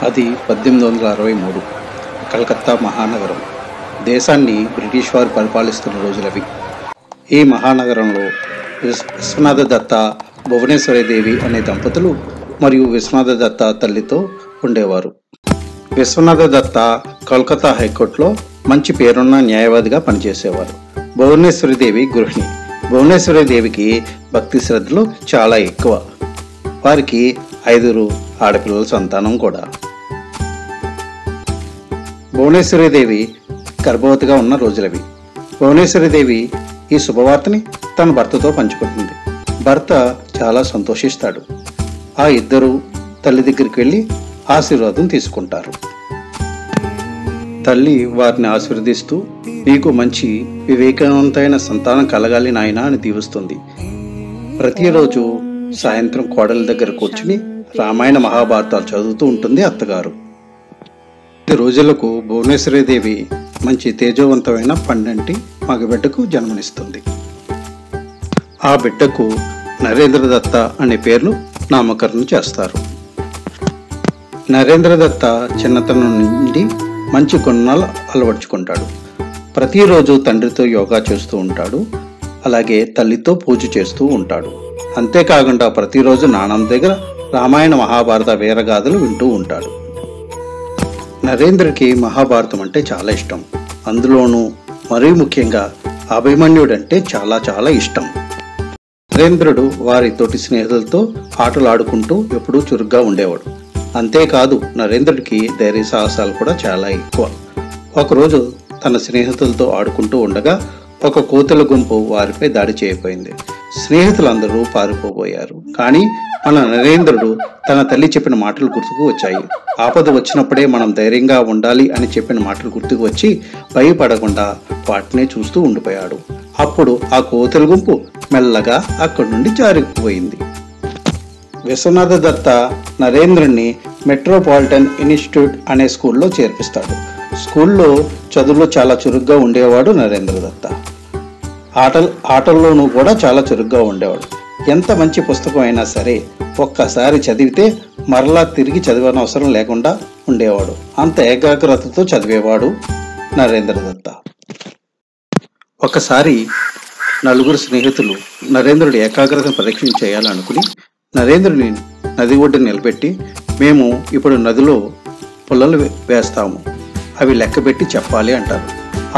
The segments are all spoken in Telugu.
అది 1863 కలకత్తా మహానగరం. దేశాన్ని బ్రిటిష్ వారు పరిపాలిస్తున్న రోజులవి. ఈ మహానగరంలో విశ్వనాథ దత్త, భువనేశ్వరీదేవి అనే దంపతులు మరియు విశ్వనాథ దత్త తల్లితో ఉండేవారు. విశ్వనాథ దత్త కోల్కతా హైకోర్టులో మంచి పేరున్న న్యాయవాదిగా పనిచేసేవారు. భువనేశ్వరీదేవి గృహిణి. భువనేశ్వరీదేవికి భక్తి శ్రద్ధలు చాలా ఎక్కువ. వారికి 5 ఆడపిల్లల సంతానం కూడా. భువనేశ్వరీదేవి గర్భవతిగా ఉన్న రోజులవి. భువనేశ్వరీదేవి ఈ శుభవార్తని తన భర్తతో పంచుకుంటుంది. భర్త చాలా సంతోషిస్తాడు. ఆ ఇద్దరు తల్లి దగ్గరికి వెళ్ళి ఆశీర్వాదం తీసుకుంటారు. తల్లి వారిని ఆశీర్వదిస్తూ, నీకు మంచి వివేకవంతమైన సంతానం కలగాలి నాయనా అని దీవిస్తుంది. ప్రతిరోజు సాయంత్రం కోడల దగ్గర కూర్చుని రామాయణ మహాభారతాలు చదువుతూ ఉంటుంది అత్తగారు. 10 రోజులకు భువనేశ్వరీదేవి మంచి తేజవంతమైన పండంటి మగబిడ్డకు జన్మనిస్తుంది. ఆ బిడ్డకు నరేంద్ర దత్త అనే పేర్లు నామకరణం చేస్తారు. నరేంద్ర దత్త చిన్నతనం నుండి మంచి గుణాలు అలవర్చుకుంటాడు. ప్రతిరోజు తండ్రితో యోగా చేస్తూ ఉంటాడు. అలాగే తల్లితో పూజ చేస్తూ ఉంటాడు. అంతేకాకుండా ప్రతిరోజు నాన్నమ్మ దగ్గర రామాయణ మహాభారత వీరగాథలు వింటూ ఉంటాడు. నరేంద్రకి మహాభారతం అంటే చాలా ఇష్టం. అందులోనూ మరీ ముఖ్యంగా అభిమన్యుడంటే చాలా చాలా ఇష్టం. నరేంద్రుడు వారి తోటి స్నేహితులతో ఆటలు ఆడుకుంటూ ఎప్పుడూ చురుగ్గా ఉండేవాడు. అంతేకాదు, నరేంద్రుడికి ధైర్య సాహసాలు కూడా చాలా ఎక్కువ. ఒకరోజు తన స్నేహితులతో ఆడుకుంటూ ఉండగా ఒక కోతుల గుంపు వారిపై దాడి చేయబోయింది. స్నేహితులందరూ పారిపోబోయారు. కానీ మన నరేంద్రుడు తన తల్లి చెప్పిన మాటలు గుర్తుకు వచ్చాయి. ఆపద వచ్చినప్పుడే మనం ధైర్యంగా ఉండాలి అని చెప్పిన మాటలు గుర్తుకు వచ్చి భయపడకుండా వాటినే చూస్తూ ఉండిపోయాడు. అప్పుడు ఆ కోతుల గుంపు మెల్లగా అక్కడి నుండి జారిపోయింది. విశ్వనాథ దత్త నరేంద్రుడిని మెట్రోపాలిటన్ ఇన్స్టిట్యూట్ అనే స్కూల్లో చేర్పిస్తాడు. స్కూల్లో చదువులో చాలా చురుగ్గా ఉండేవాడు నరేంద్ర దత్త. ఆటల్లోనూ కూడా చాలా చురుగ్గా ఉండేవాడు. ఎంత మంచి పుస్తకం అయినా సరే ఒక్కసారి చదివితే మరలా తిరిగి చదవనవసరం లేకుండా ఉండేవాడు. అంత ఏకాగ్రతతో చదివేవాడు నరేంద్ర దత్త. ఒకసారి 4 స్నేహితులు నరేంద్రుడి ఏకాగ్రతను పరీక్ష చేయాలనుకుని నరేంద్రుడిని నది ఒడ్డున నిలబెట్టి, మేము ఇప్పుడు నదిలో పుల్లలు వేస్తాము, అవి లెక్కబెట్టి చెప్పాలి అంటారు.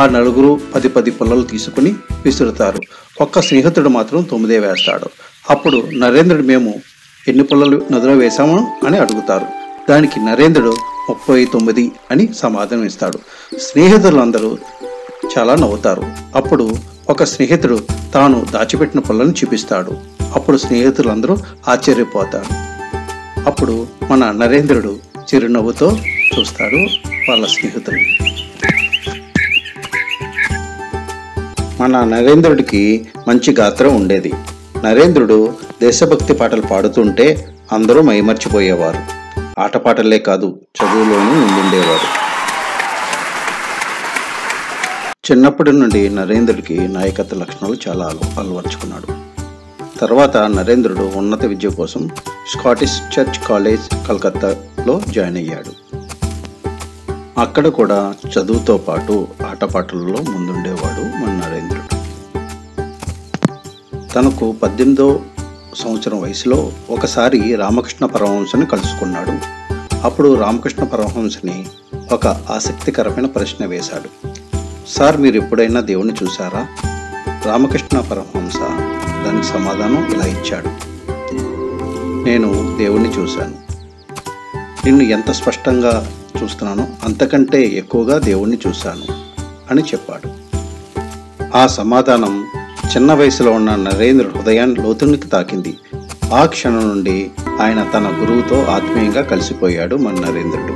ఆ 4 10 పుల్లలు తీసుకుని విసురుతారు. ఒక్క స్నేహితుడు మాత్రం 9 వేస్తాడు. అప్పుడు నరేంద్రుడు మేము ఎన్ని పుల్లలు నదిలో వేశాము అని అడుగుతారు. దానికి నరేంద్రుడు 39 అని సమాధానం ఇస్తాడు. స్నేహితులందరూ చాలా నవ్వుతారు. అప్పుడు ఒక స్నేహితుడు తాను దాచిపెట్టిన పుల్లను చూపిస్తాడు. అప్పుడు స్నేహితులందరూ ఆశ్చర్యపోతారు. అప్పుడు మన నరేంద్రుడు చిరునవ్వుతో చూస్తాడు వాళ్ళ స్నేహితుల్ని. మన నరేంద్రుడికి మంచి గాత్రం ఉండేది. నరేంద్రుడు దేశభక్తి పాటలు పాడుతుంటే అందరూ మైమర్చిపోయేవారు. ఆటపాటలే కాదు, చదువులోనూ ముందుండేవారు. చిన్నప్పటి నుండి నరేంద్రుడికి నాయకత్వ లక్షణాలు చాలా అలవర్చుకున్నాడు. తర్వాత నరేంద్రుడు ఉన్నత విద్య కోసం స్కాటిష్ చర్చ్ కాలేజ్ కలకత్తాలో జాయిన్ అయ్యాడు. అక్కడ కూడా చదువుతో పాటు ఆటపాటలలో ముందుండేవాడు మన నరేంద్రుడు. తనకు 18వ సంవత్సరం వయసులో ఒకసారి రామకృష్ణ పరమహంసని కలుసుకున్నాడు. అప్పుడు రామకృష్ణ పరమహంసని ఒక ఆసక్తికరమైన ప్రశ్న వేశాడు. సార్, మీరు ఎప్పుడైనా దేవుణ్ణి చూసారా? రామకృష్ణ పరమహంస దానికి సమాధానం ఇలా ఇచ్చాడు. నేను దేవుణ్ణి చూశాను. నిన్ను ఎంత స్పష్టంగా చూస్తున్నానో అంతకంటే ఎక్కువగా దేవుణ్ణి చూశాను అని చెప్పాడు. ఆ సమాధానం చిన్న వయసులో ఉన్న నరేంద్రుడి హృదయాన్ని లోతునికి తాకింది. ఆ క్షణం నుండి ఆయన తన గురువుతో ఆత్మీయంగా కలిసిపోయాడు మన నరేంద్రుడు.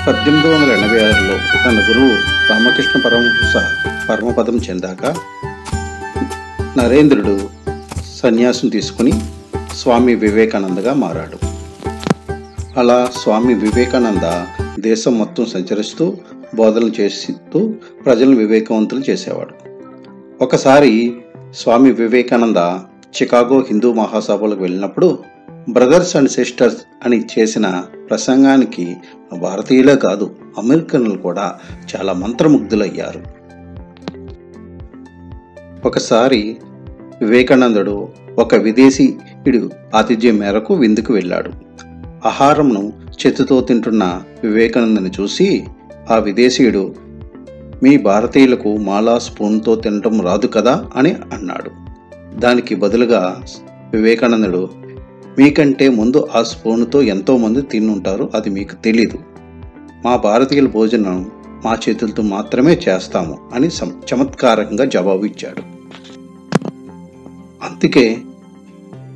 1886లో తన గురువు రామకృష్ణ పరమహంస పరమపదం చెందాక నరేంద్రుడు సన్యాసం తీసుకుని స్వామి వివేకానందగా మారాడు. అలా స్వామి వివేకానంద దేశం మొత్తం సంచరిస్తూ బోధనలు చేస్తూ ప్రజలను వివేకవంతులు చేసేవాడు. ఒకసారి స్వామి వివేకానంద చికాగో హిందూ మహాసభలకు వెళ్ళినప్పుడు బ్రదర్స్ అండ్ సిస్టర్స్ అని చేసిన ప్రసంగానికి భారతీయులే కాదు, అమెరికన్లు కూడా చాలా మంత్రముగ్ధులయ్యారు. ఒకసారి వివేకానందుడు ఒక విదేశీయుడు ఆతిథ్యం మేరకు విందుకు వెళ్ళాడు. ఆహారంను చేతితో తింటున్న వివేకానందుని చూసి ఆ విదేశీయుడు, మీ భారతీయులకు మాలా స్పూన్తో తినటం రాదు కదా అని అన్నాడు. దానికి బదులుగా వివేకానందుడు, మీకంటే ముందు ఆ స్పూన్తో ఎంతోమంది తిన్నుంటారు, అది మీకు తెలీదు. మా భారతీయుల భోజనం మా చేతులతో మాత్రమే చేస్తాము అని చమత్కారంగా జవాబు ఇచ్చాడు. అందుకే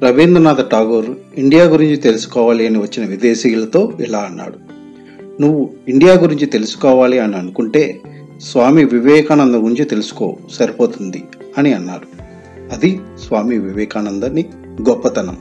రవీంద్రనాథ్ ఠాగూర్ ఇండియా గురించి తెలుసుకోవాలి అని వచ్చిన విదేశీయులతో ఇలా అన్నాడు, నువ్వు ఇండియా గురించి తెలుసుకోవాలి అని అనుకుంటే స్వామి వివేకానంద గురించి తెలుసుకో, సరిపోతుంది అని అన్నారు. అది స్వామి వివేకానందని గొప్పతనం.